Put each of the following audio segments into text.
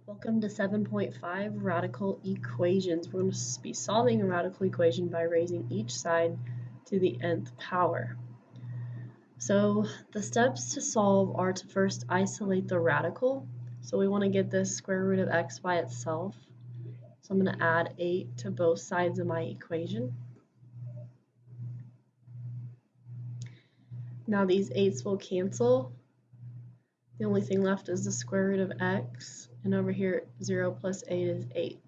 Welcome to 7.5 radical equations. We're going to be solving a radical equation by raising each side to the nth power. So the steps to solve are to first isolate the radical. So we want to get this square root of x by itself. So I'm going to add 8 to both sides of my equation. Now these 8's will cancel. The only thing left is the square root of x, and over here 0 plus 8 is 8.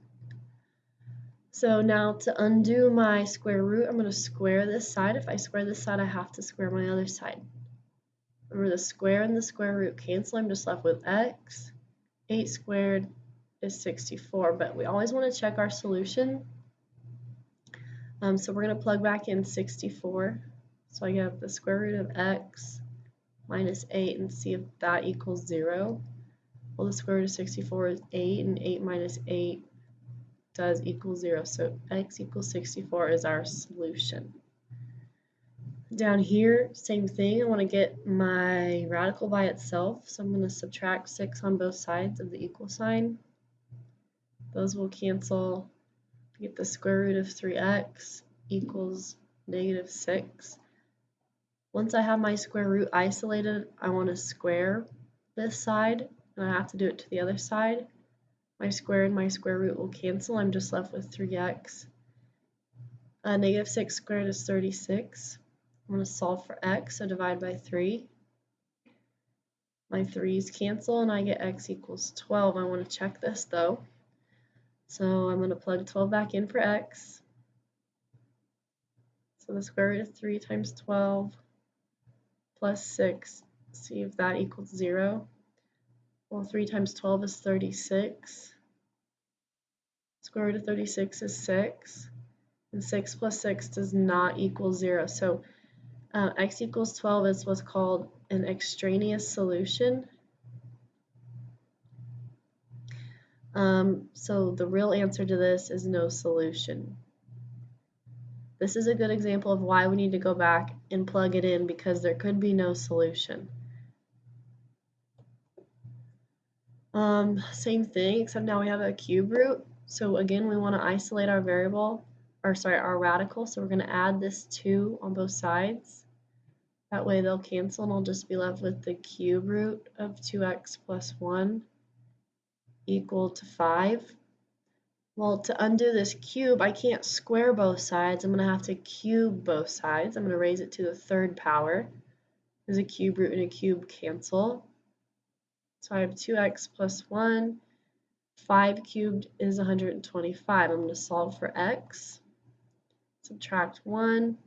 So now to undo my square root, I'm going to square this side. If I square this side, I have to square my other side. Remember, the square and the square root cancel. I'm just left with x. 8 squared is 64, but we always want to check our solution. So we're going to plug back in 64. So I get the square root of x minus 8 and see if that equals 0. Well, the square root of 64 is 8, and 8 minus 8 does equal 0, so x equals 64 is our solution. Down here, same thing. I want to get my radical by itself, so I'm going to subtract 6 on both sides of the equal sign. Those will cancel. Get the square root of 3x equals negative 6. Once I have my square root isolated, I want to square this side, and I have to do it to the other side. My square and my square root will cancel. I'm just left with 3x. Negative 6 squared is 36. I'm going to solve for x, so divide by 3. My 3's cancel, and I get x equals 12. I want to check this, though. So I'm going to plug 12 back in for x. So the square root of 3 times 12 plus 6. See if that equals 0. Well, 3 times 12 is 36. Square root of 36 is 6. And 6 plus 6 does not equal 0. So x equals 12 is what's called an extraneous solution. So the real answer to this is no solution. This is a good example of why we need to go back and plug it in, because there could be no solution. Same thing, except now we have a cube root. So again, we want to isolate our variable, or sorry, our radical. So we're going to add this 2 on both sides. That way they'll cancel, and I'll just be left with the cube root of 2x plus 1 equal to 5. Well, to undo this cube, I can't square both sides. I'm going to have to cube both sides. I'm going to raise it to the third power. There's a cube root and a cube cancel. So I have 2x plus 1. 5 cubed is 125. I'm going to solve for x. Subtract 1.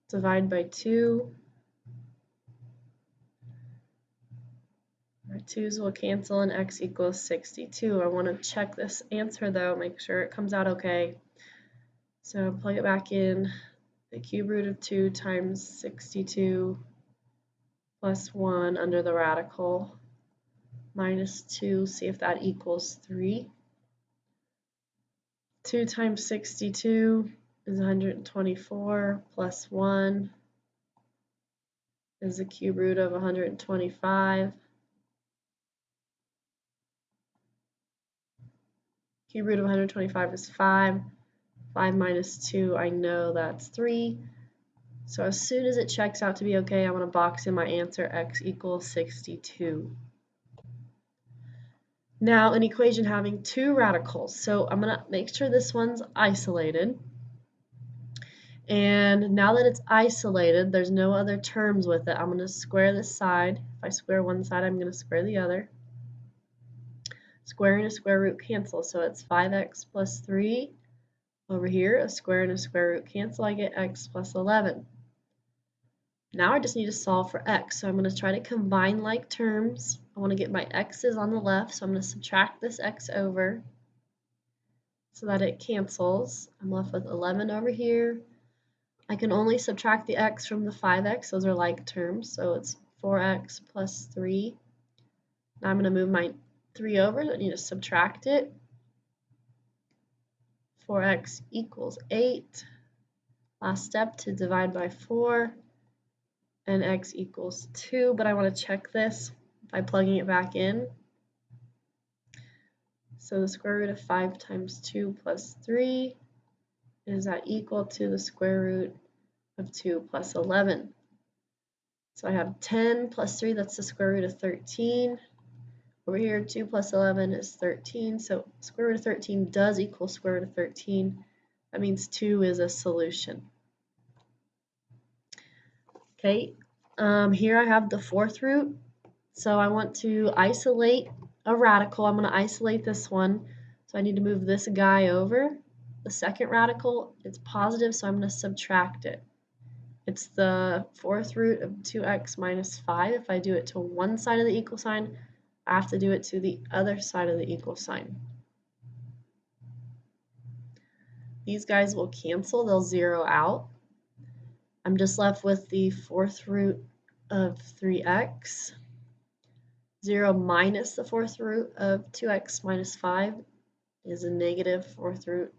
Divide by 2. Our 2's will cancel, and x equals 62. I want to check this answer, though, make sure it comes out okay. So plug it back in. The cube root of 2 times 62 plus 1 under the radical minus 2. See if that equals 3. 2 times 62 is 124 plus 1 is the cube root of 125. Cube root of 125 is 5. 5 minus 2, I know that's 3. So as soon as it checks out to be okay, I want to box in my answer, x equals 62. Now, an equation having 2 radicals. So I'm going to make sure this one's isolated. And now that it's isolated, there's no other terms with it. I'm going to square this side. If I square one side, I'm going to square the other. Square and a square root cancel, so it's 5x plus 3. Over here, a square and a square root cancel, I get x plus 11. Now I just need to solve for x, so I'm going to try to combine like terms. I want to get my x's on the left, so I'm going to subtract this x over so that it cancels. I'm left with 11 over here. I can only subtract the x from the 5x, those are like terms, so it's 4x plus 3. Now I'm going to move my 3 over, so I need to subtract it. 4x equals 8. Last step to divide by 4. and x equals 2, but I want to check this by plugging it back in. So the square root of 5 times 2 plus 3, is that equal to the square root of 2 plus 11? So I have 10 plus 3, that's the square root of 13. Over here, 2 plus 11 is 13, so square root of 13 does equal square root of 13. That means 2 is a solution. Okay, here I have the fourth root. So I want to isolate a radical. I'm going to isolate this one. So I need to move this guy over. The second radical, it's positive, so I'm going to subtract it. It's the fourth root of 2x minus 5. If I do it to one side of the equal sign, I have to do it to the other side of the equal sign. These guys will cancel, they'll zero out. I'm just left with the fourth root of 3x. 0 minus the fourth root of 2x minus 5 is a negative fourth root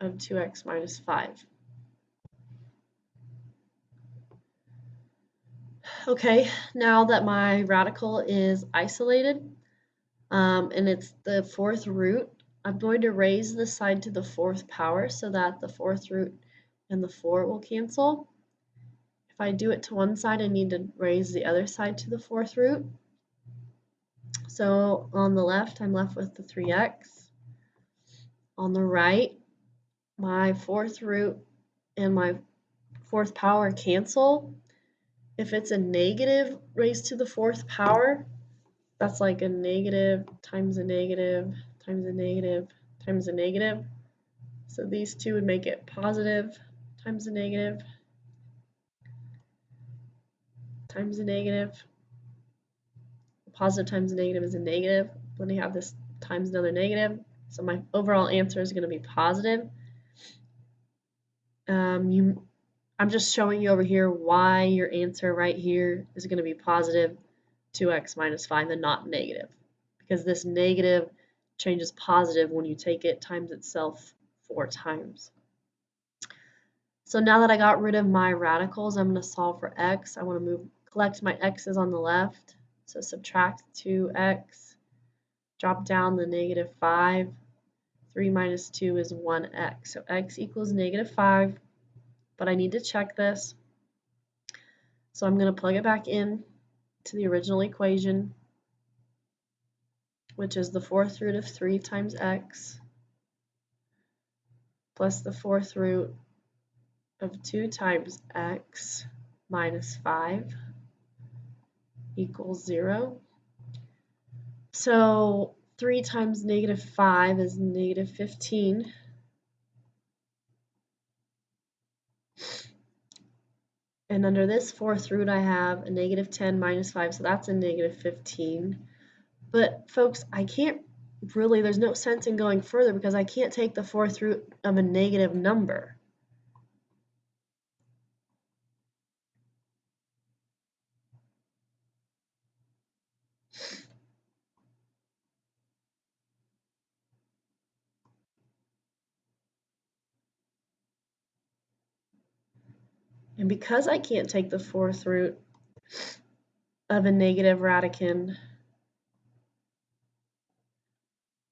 of 2x minus 5. Okay, now that my radical is isolated, and it's the fourth root, I'm going to raise this side to the fourth power so that the fourth root and the 4 will cancel. If I do it to one side, I need to raise the other side to the fourth root. So on the left, I'm left with the 3x. On the right, my fourth root and my fourth power cancel. If it's a negative raised to the fourth power, that's like a negative times a negative times a negative times a negative. So these two would make it positive times a negative times a negative. Positive times a negative is a negative. Then you have this times another negative. So my overall answer is going to be positive. I'm just showing you over here why your answer right here is going to be positive 2x minus 5 and not negative. Because this negative changes positive when you take it times itself 4 times. So now that I got rid of my radicals, I'm going to solve for x. I want to collect my x's on the left. So subtract 2x, drop down the negative 5. 3 minus 2 is 1x. So x equals negative 5. But I need to check this. So I'm going to plug it back in to the original equation, which is the fourth root of 3 times x plus the fourth root of 2 times x minus 5 equals 0. So 3 times negative 5 is negative 15. And under this fourth root, I have a negative 10 minus 5, so that's a negative 15. But folks, I can't really, there's no sense in going further because I can't take the fourth root of a negative number. And because I can't take the fourth root of a negative radicand,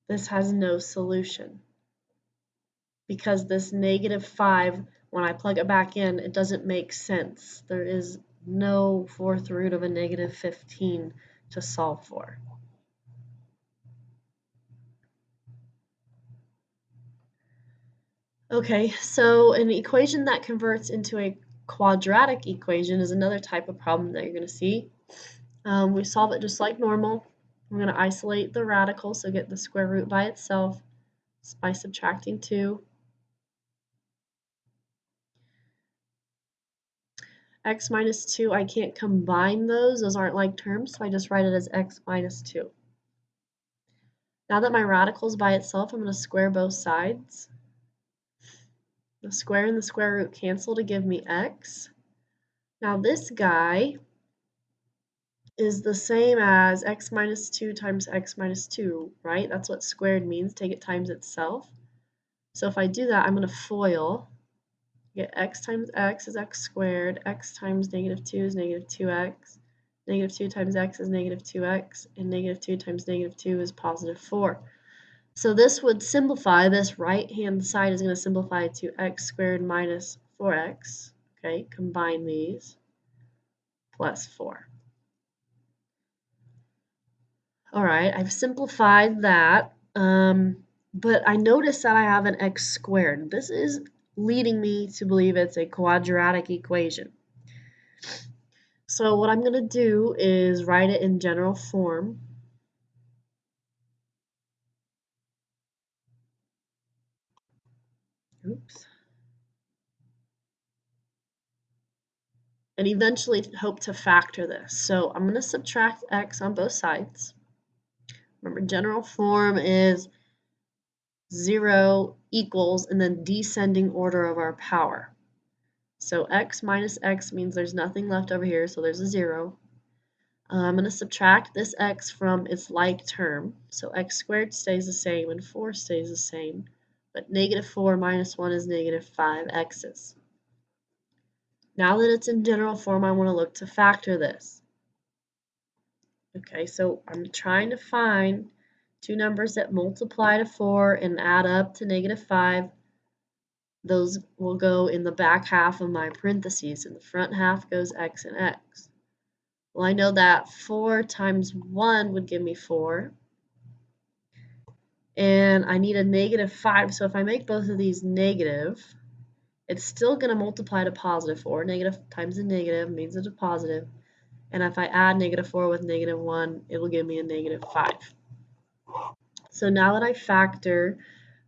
this has no solution. Because this negative 5, when I plug it back in, it doesn't make sense. There is no fourth root of a negative 15 to solve for. Okay, so an equation that converts into a quadratic equation is another type of problem that you're going to see. We solve it just like normal. We're going to isolate the radical, so get the square root by itself by subtracting 2. X minus 2, I can't combine those aren't like terms, so I just write it as x minus 2. Now that my radical is by itself, I'm going to square both sides. The square and the square root cancel to give me x. Now this guy is the same as x minus 2 times x minus 2, right? That's what squared means, take it times itself. So if I do that, I'm going to FOIL. get x times x is x squared, x times negative 2 is negative 2x, negative 2 times x is negative 2x, and negative 2 times negative 2 is positive 4. So this would simplify, this right-hand side is going to simplify to x squared minus 4x. Okay, combine these, plus 4. All right, I've simplified that, but I notice that I have an x squared. This is leading me to believe it's a quadratic equation. So what I'm going to do is write it in general form. Oops. And eventually hope to factor this. So I'm going to subtract x on both sides. Remember, general form is 0 equals and then descending order of our power. So x minus x means there's nothing left over here, so there's a 0. I'm going to subtract this x from its like term. So x squared stays the same and 4 stays the same. But negative 4 minus 1 is negative 5x's. Now that it's in general form, I want to look to factor this. Okay, so I'm trying to find two numbers that multiply to 4 and add up to negative 5. Those will go in the back half of my parentheses. In the front half goes x and x. Well, I know that 4 times 1 would give me 4. And I need a negative 5, so if I make both of these negative, it's still going to multiply to positive 4. Negative times a negative means it's a positive. And if I add negative 4 with negative 1, it will give me a negative 5. So now that I factor,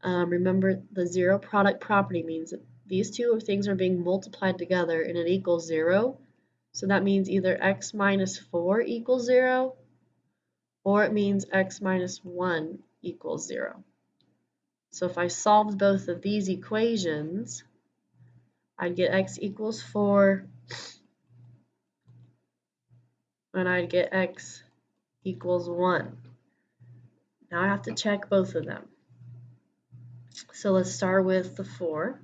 remember the zero product property means that these two things are being multiplied together and it equals 0. So that means either x minus 4 equals 0, or it means x minus 1 equals 0. So if I solved both of these equations, I'd get x equals 4, and I'd get x equals 1. Now I have to check both of them. So let's start with the 4.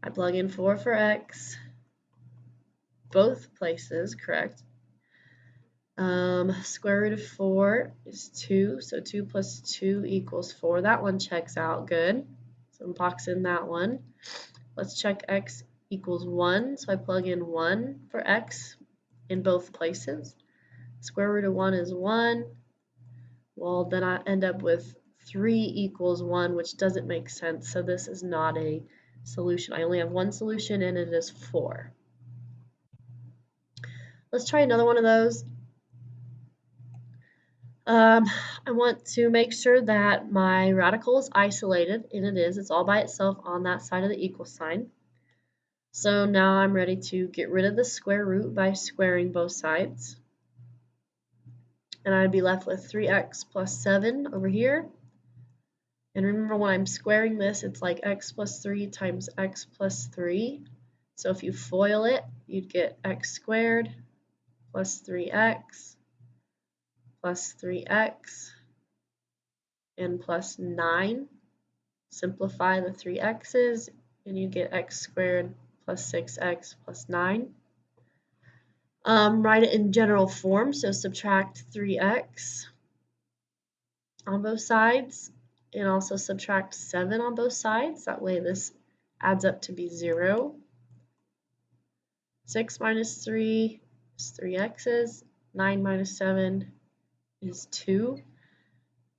I plug in 4 for x, both places, correct? Square root of 4 is 2, so 2 plus 2 equals 4. That one checks out good. So I'm boxing that one. Let's check x equals 1, so I plug in 1 for x in both places. Square root of 1 is 1. Well, then I end up with 3 equals 1, which doesn't make sense, so this is not a solution. I only have one solution, and it is 4. Let's try another one of those. I want to make sure that my radical is isolated, and it is. It's all by itself on that side of the equal sign. So now I'm ready to get rid of the square root by squaring both sides. And I'd be left with 3x plus 7 over here. And remember, when I'm squaring this, it's like x plus 3 times x plus 3. So if you FOIL it, you'd get x squared plus 3x plus 3x and plus 9. Simplify the 3x's, and you get x squared plus 6x plus 9. Write it in general form, so subtract 3x on both sides, and also subtract 7 on both sides. That way this adds up to be 0. 6 minus 3 is 3x's. 9 minus 7 is 2.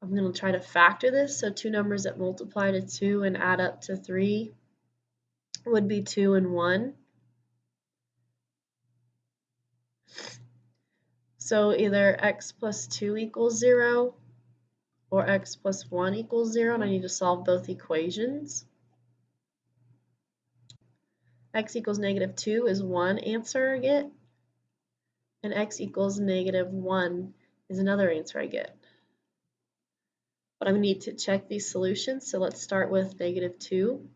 I'm going to try to factor this, so two numbers that multiply to 2 and add up to 3 would be 2 and 1. So either x plus 2 equals 0 or x plus 1 equals 0, and I need to solve both equations. X equals negative 2 is one answer I get, and x equals negative 1 is another answer I get. But I need to check these solutions, so let's start with negative 2.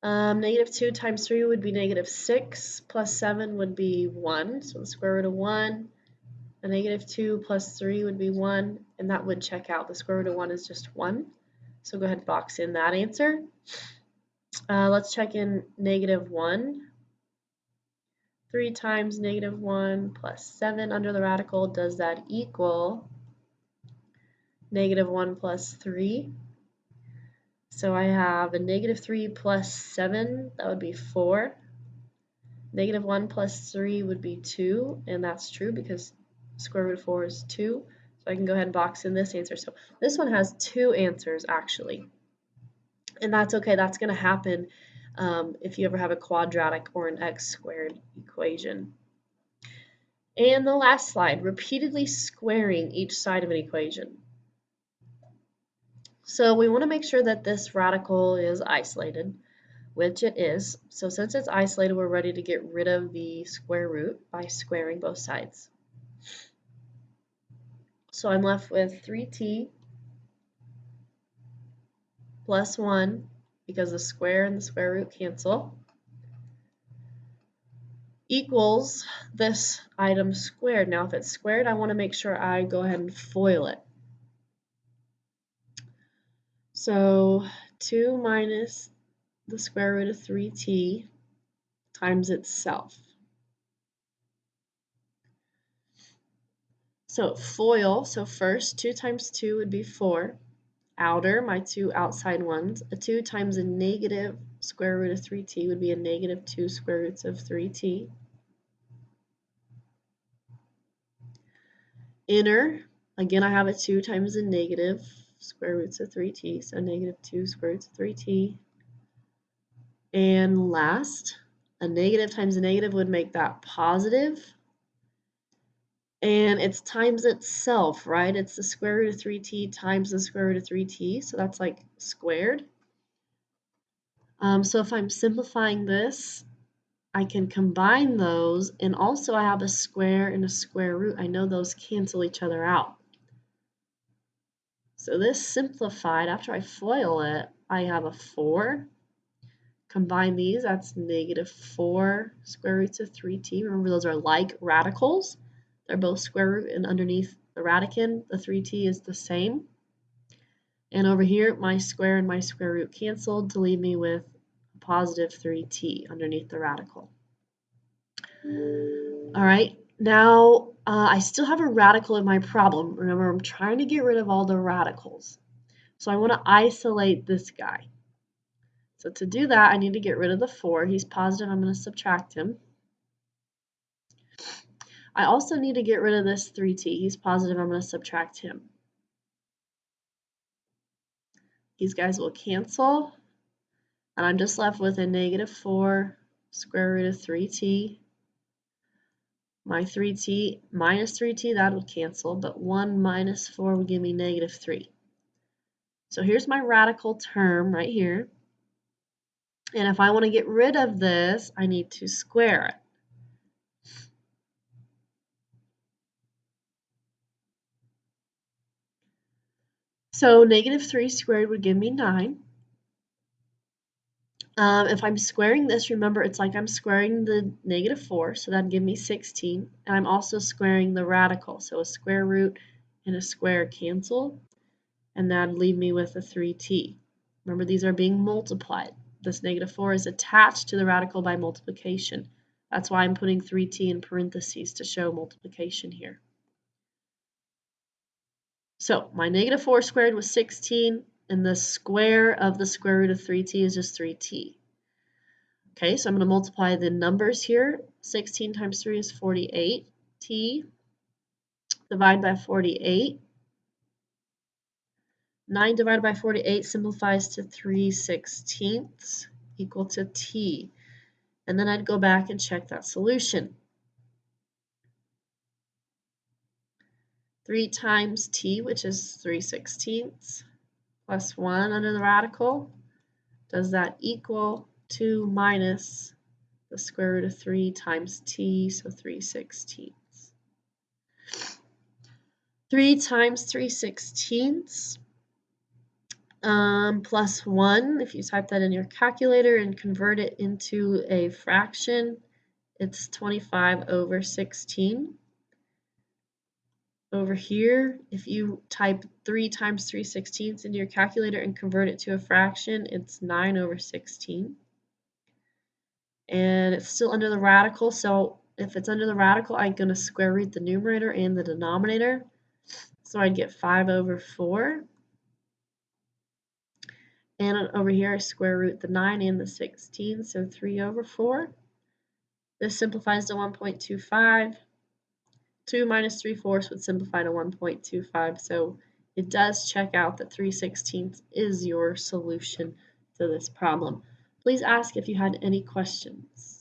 Negative 2 times 3 would be negative 6, plus 7 would be 1, so the square root of 1. A negative 2 plus 3 would be 1, and that would check out. The square root of 1 is just 1, so go ahead and box in that answer. Let's check in negative 1. 3 times negative 1 plus 7 under the radical, does that equal negative 1 plus 3? So I have a negative 3 plus 7, that would be 4. Negative 1 plus 3 would be 2, and that's true because square root of 4 is 2. So I can go ahead and box in this answer. So this one has 2 answers actually. And that's okay, that's going to happen if you ever have a quadratic or an x squared equation. And the last slide, repeatedly squaring each side of an equation. So we want to make sure that this radical is isolated, which it is. So since it's isolated, we're ready to get rid of the square root by squaring both sides. So I'm left with 3t plus 1, because the square and the square root cancel, equals this item squared. Now if it's squared, I want to make sure I go ahead and FOIL it. So 2 minus the square root of 3t times itself. So FOIL, so first 2 times 2 would be 4. Outer, my 2 outside ones. A 2 times a negative square root of 3t would be a negative 2 square roots of 3t. Inner, again I have a 2 times a negative square roots of 3t, so negative 2 square roots of 3t. And last, a negative times a negative would make that positive. And it's times itself, right? It's the square root of 3t times the square root of 3t, so that's like squared. So if I'm simplifying this, I can combine those, and also I have a square and a square root. I know those cancel each other out. So this simplified, after I FOIL it, I have a 4. Combine these, that's negative 4 square roots of 3t. Remember, those are like radicals. They're both square root, and underneath the radicand, the 3t is the same. And over here, my square and my square root canceled to leave me with a positive 3t underneath the radical. All right, now I still have a radical in my problem. Remember, I'm trying to get rid of all the radicals. So I want to isolate this guy. So to do that, I need to get rid of the 4. He's positive, I'm going to subtract him. I also need to get rid of this 3t. He's positive, I'm going to subtract him. These guys will cancel, and I'm just left with a negative 4 square root of 3t. My 3t minus 3t, that will cancel, but 1 minus 4 will give me negative 3. So here's my radical term right here. And if I want to get rid of this, I need to square it. So negative 3 squared would give me 9. If I'm squaring this, remember it's like I'm squaring the negative 4, so that'd give me 16. And I'm also squaring the radical, so a square root and a square cancel, and that'd leave me with a 3t. Remember, these are being multiplied. This negative 4 is attached to the radical by multiplication. That's why I'm putting 3t in parentheses to show multiplication here. So my negative 4 squared was 16, and the square of the square root of 3t is just 3t. Okay, so I'm going to multiply the numbers here. 16 times 3 is 48. T, divide by 48. 9 divided by 48 simplifies to 3/16 equal to t. And then I'd go back and check that solution. 3 times t, which is 3/16, plus 1 under the radical. Does that equal 2 minus the square root of 3 times t, so 3/16. 3 times 3/16, plus 1, if you type that in your calculator and convert it into a fraction, it's 25 over 16. Over here, if you type 3 times 3/16 into your calculator and convert it to a fraction, it's 9 over 16. And it's still under the radical, so if it's under the radical, I'm going to square root the numerator and the denominator. So I'd get 5 over 4. And over here, I square root the 9 and the 16, so 3 over 4. This simplifies to 1.25. 2 minus 3/4 would simplify to 1.25, so it does check out that 3/16 is your solution to this problem. Please ask if you had any questions.